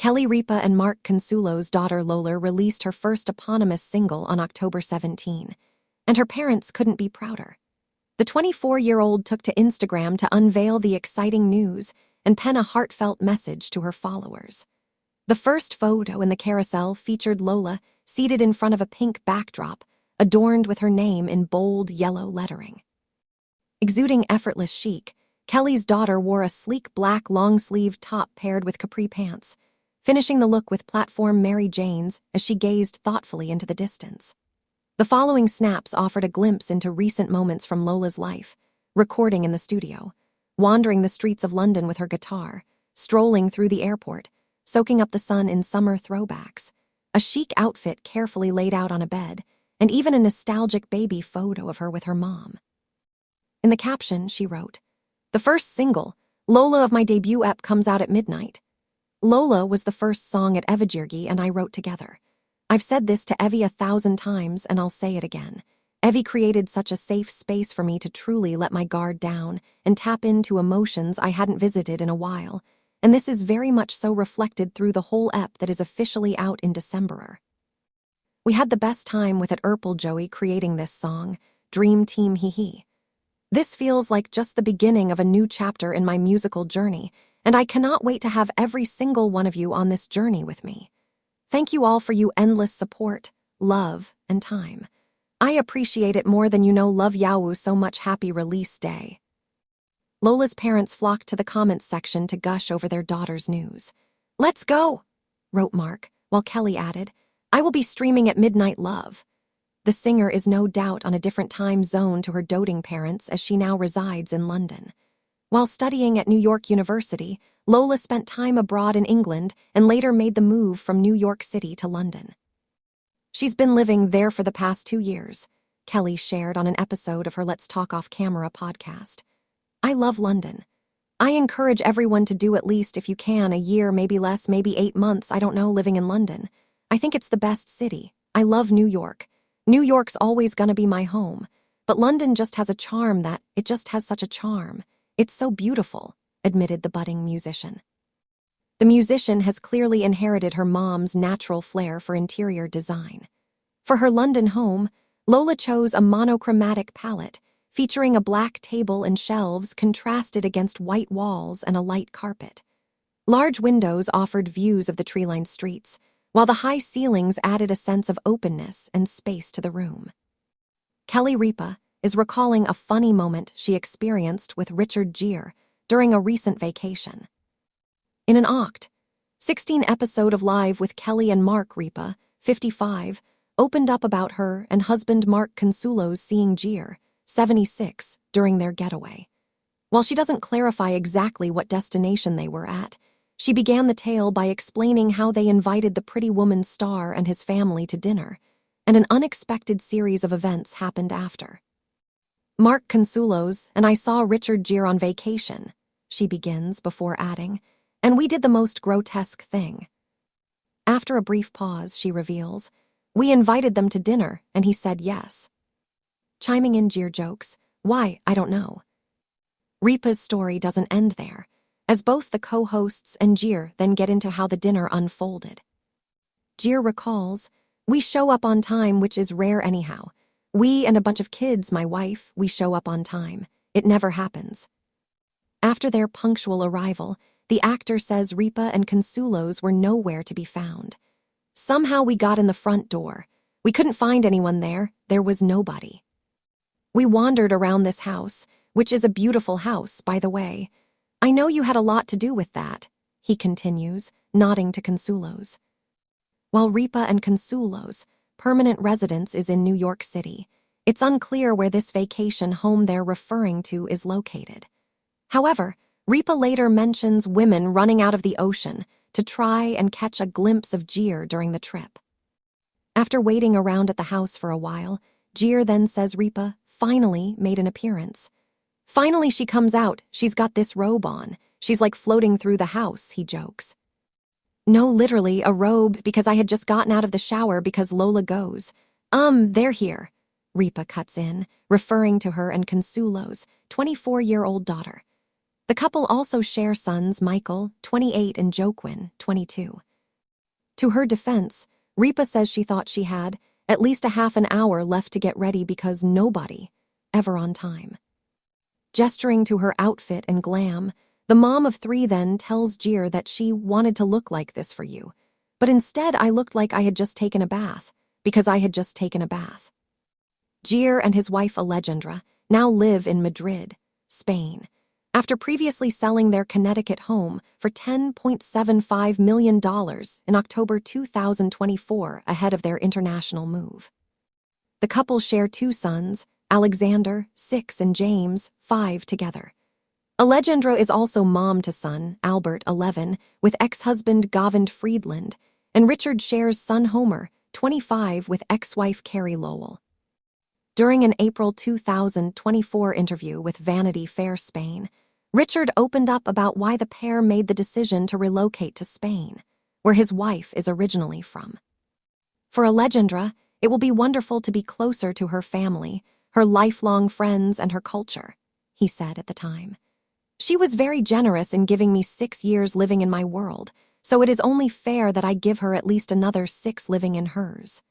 Kelly Ripa and Mark Consuelos' daughter Lola released her first eponymous single on October 17, and her parents couldn't be prouder. The 24-year-old took to Instagram to unveil the exciting news and pen a heartfelt message to her followers. The first photo in the carousel featured Lola seated in front of a pink backdrop, adorned with her name in bold yellow lettering. Exuding effortless chic, Kelly's daughter wore a sleek black long-sleeved top paired with capri pants, finishing the look with platform Mary Jane's as she gazed thoughtfully into the distance. The following snaps offered a glimpse into recent moments from Lola's life: recording in the studio, wandering the streets of London with her guitar, strolling through the airport, soaking up the sun in summer throwbacks, a chic outfit carefully laid out on a bed, and even a nostalgic baby photo of her with her mom. In the caption, she wrote, "The first single, Lola of my debut ep, comes out at midnight. Lola was the first song at Evajirgi and I wrote together. I've said this to Evie 1,000 times and I'll say it again. Evie created such a safe space for me to truly let my guard down and tap into emotions I hadn't visited in a while, and this is very much so reflected through the whole ep that is officially out in December. We had the best time with at Urpel Joey creating this song, Dream Team Hee Hee. This feels like just the beginning of a new chapter in my musical journey, and I cannot wait to have every single one of you on this journey with me. Thank you all for your endless support, love, and time. I appreciate it more than you know. Love Yawu so much. Happy release day." Lola's parents flocked to the comments section to gush over their daughter's news. "Let's go," wrote Mark, while Kelly added, "I will be streaming at midnight, love." The singer is no doubt on a different time zone to her doting parents as she now resides in London. While studying at New York University, Lola spent time abroad in England and later made the move from New York City to London. She's been living there for the past 2 years, Kelly shared on an episode of her Let's Talk Off Camera podcast. "I love London. I encourage everyone to do at least, if you can, a year, maybe less, maybe 8 months, I don't know, living in London. I think it's the best city. I love New York. New York's always gonna be my home, but London just has a charm that, it just has such a charm. It's so beautiful," admitted the budding musician. The musician has clearly inherited her mom's natural flair for interior design. For her London home, Lola chose a monochromatic palette, featuring a black table and shelves contrasted against white walls and a light carpet. Large windows offered views of the tree-lined streets, while the high ceilings added a sense of openness and space to the room. Kelly Ripa is recalling a funny moment she experienced with Richard Gere during a recent vacation. In an Oct. 16 episode of Live with Kelly and Mark, Ripa, 55, opened up about her and husband Mark Consuelos seeing Gere, 76, during their getaway. While she doesn't clarify exactly what destination they were at, she began the tale by explaining how they invited the Pretty Woman star and his family to dinner, and an unexpected series of events happened after. "Mark Consuelos and I saw Richard Gere on vacation," she begins before adding, "and we did the most grotesque thing." After a brief pause, she reveals, "We invited them to dinner, and he said yes." Chiming in Gere jokes, "Why, I don't know." Ripa's story doesn't end there, as both the co-hosts and Gere then get into how the dinner unfolded. Gere recalls, "We show up on time, which is rare anyhow. We and a bunch of kids, my wife, we show up on time. It never happens." After their punctual arrival, the actor says Ripa and Consuelos were nowhere to be found. "Somehow we got in the front door. We couldn't find anyone there. There was nobody. We wandered around this house, which is a beautiful house, by the way. I know you had a lot to do with that," he continues, nodding to Consuelos. While Ripa and Consuelos' permanent residence is in New York City, it's unclear where this vacation home they're referring to is located. However, Ripa later mentions women running out of the ocean to try and catch a glimpse of Gere during the trip. After waiting around at the house for a while, Gere then says Ripa finally made an appearance. "Finally she comes out, she's got this robe on. She's like floating through the house," he jokes. "No, literally, a robe, because I had just gotten out of the shower because Lola goes. They're here," Ripa cuts in, referring to her and Consuelos' 24-year-old daughter. The couple also share sons Michael, 28, and Joaquin, 22. To her defense, Ripa says she thought she had at least a half an hour left to get ready because nobody ever on time. Gesturing to her outfit and glam, the mom of 3 then tells Jir that she wanted to look like this for you, but instead I looked like I had just taken a bath, because I had just taken a bath. Jir and his wife Alejandra now live in Madrid, Spain, after previously selling their Connecticut home for $10.75 million in October 2024 ahead of their international move. The couple share 2 sons, Alexander, 6, and James, 5, together. Alejandra is also mom to son, Albert, 11, with ex-husband Govind Friedland, and Richard shares son Homer, 25, with ex-wife Carrie Lowell. During an April 2024 interview with Vanity Fair Spain, Richard opened up about why the pair made the decision to relocate to Spain, where his wife is originally from. For Alejandra, it will be wonderful to be closer to her family, her lifelong friends, and her culture, he said at the time. She was very generous in giving me 6 years living in my world, so it is only fair that I give her at least another 6 living in hers.